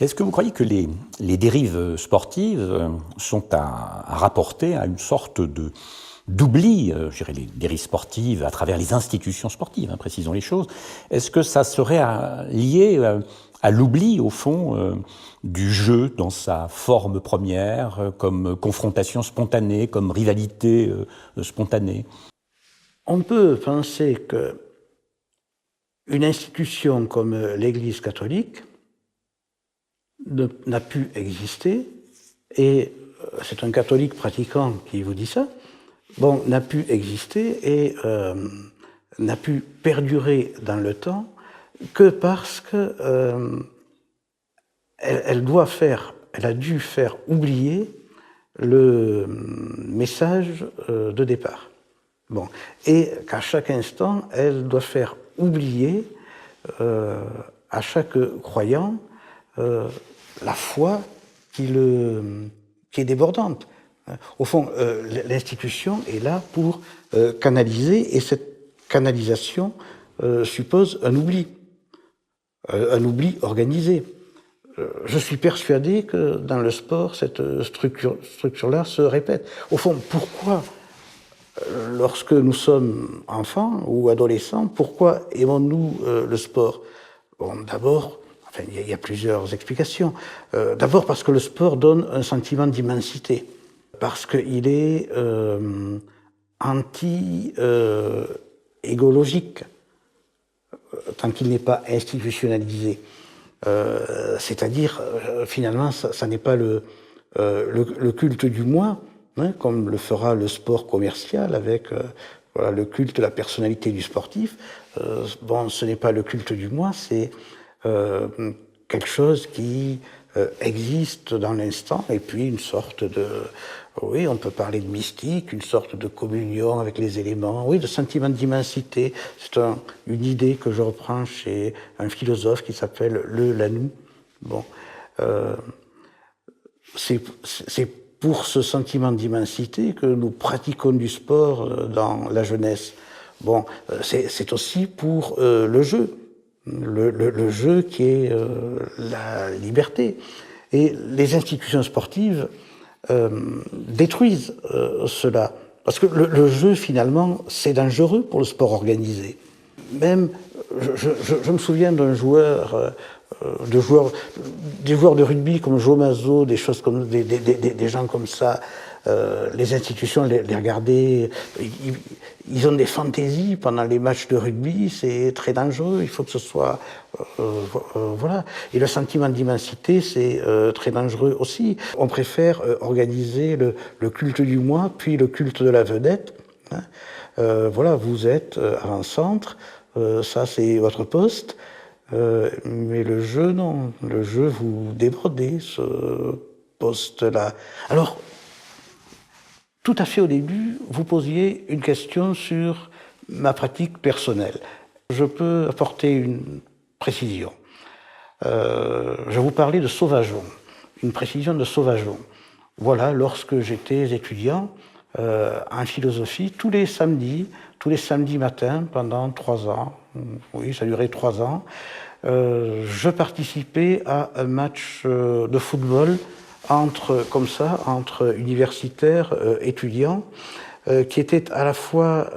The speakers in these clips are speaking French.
Est-ce que vous croyez que les dérives sportives sont à rapporter à une sorte d'oubli, je dirais les dérives sportives à travers les institutions sportives, précisons les choses. Est-ce que ça serait lié à l'oubli, au fond, du jeu dans sa forme première, comme confrontation spontanée, comme rivalité spontanée? On peut penser que une institution comme l'Église catholique n'a pu exister, et c'est un catholique pratiquant qui vous dit ça, bon, n'a pu exister et n'a pu perdurer dans le temps que parce que elle a dû faire oublier le message de départ. Bon, et qu'à chaque instant, elle doit faire oublier à chaque croyant la foi qui est débordante. Au fond, l'institution est là pour canaliser, et cette canalisation suppose un oubli organisé. Je suis persuadé que dans le sport, cette structure-là se répète. Au fond, pourquoi, lorsque nous sommes enfants ou adolescents, pourquoi aimons-nous le sport? Bon, d'abord, enfin, il y a plusieurs explications. D'abord parce que le sport donne un sentiment d'immensité, parce qu'il est anti-égologique, tant qu'il n'est pas institutionnalisé. C'est-à-dire, finalement, ça n'est pas le culte du moi, hein, comme le fera le sport commercial avec voilà, le culte de la personnalité du sportif. Bon, ce n'est pas le culte du moi, c'est quelque chose qui existe dans l'instant, et puis une sorte de... Oui, on peut parler de mystique, une sorte de communion avec les éléments, oui, de sentiment d'immensité. C'est une idée que je reprends chez un philosophe qui s'appelle Le Lanou. Bon, c'est pour ce sentiment d'immensité que nous pratiquons du sport dans la jeunesse. Bon, c'est aussi pour le jeu. Le jeu qui est la liberté. Et les institutions sportives détruisent cela. Parce que le jeu, finalement, c'est dangereux pour le sport organisé. Même, je me souviens d'un joueur, des joueurs de rugby comme Joe Mazzo, des choses comme des gens comme ça. Les institutions les regardaient, ils ont des fantaisies pendant les matchs de rugby, c'est très dangereux, il faut que ce soit... voilà. Et le sentiment d'immensité, c'est très dangereux aussi. On préfère organiser le culte du moi, puis le culte de la vedette. Hein. Voilà, vous êtes avant-centre, ça c'est votre poste, mais le jeu, non. Le jeu, vous débordez ce poste-là. Alors, tout à fait au début, vous posiez une question sur ma pratique personnelle. Je peux apporter une précision. Je vous parlais de sauvageon, une précision de sauvageon. Voilà, lorsque j'étais étudiant en philosophie, tous les samedis matins, pendant 3 ans, oui, ça durait 3 ans, je participais à un match de football entre universitaires, étudiants, qui étaient à la fois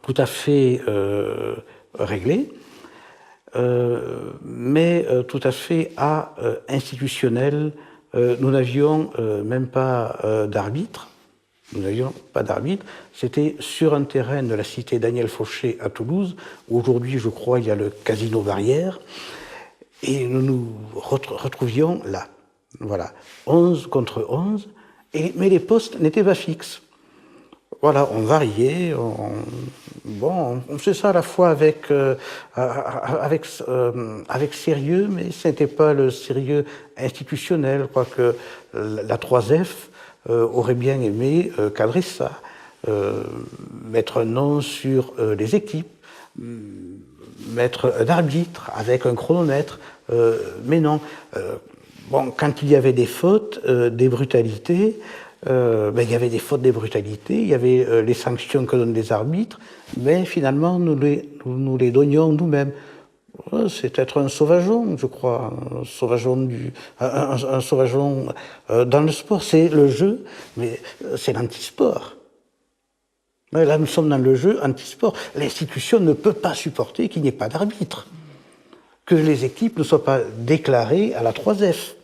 tout à fait réglés, mais tout à fait institutionnels. Nous n'avions même pas d'arbitre. Nous n'avions pas d'arbitre. C'était sur un terrain de la cité Daniel Fauché à Toulouse, où aujourd'hui, je crois, il y a le Casino Barrière. Et nous nous retrouvions là. Voilà, 11 contre 11, mais les postes n'étaient pas fixes. Voilà, on variait, on faisait ça à la fois avec sérieux, mais ce n'était pas le sérieux institutionnel. Je crois que la 3F aurait bien aimé cadrer ça, mettre un nom sur les équipes, mettre un arbitre avec un chronomètre, mais non. Bon, quand il y avait des fautes, des brutalités, il y avait des fautes, des brutalités, il y avait les sanctions que donnent les arbitres, mais finalement nous les donnions nous-mêmes. Ouais, c'est être un sauvageon, je crois, un sauvageon dans le sport. C'est le jeu, mais c'est l'antisport. Là, nous sommes dans le jeu anti-sport. L'institution ne peut pas supporter qu'il n'y ait pas d'arbitre, que les équipes ne soient pas déclarées à la 3F.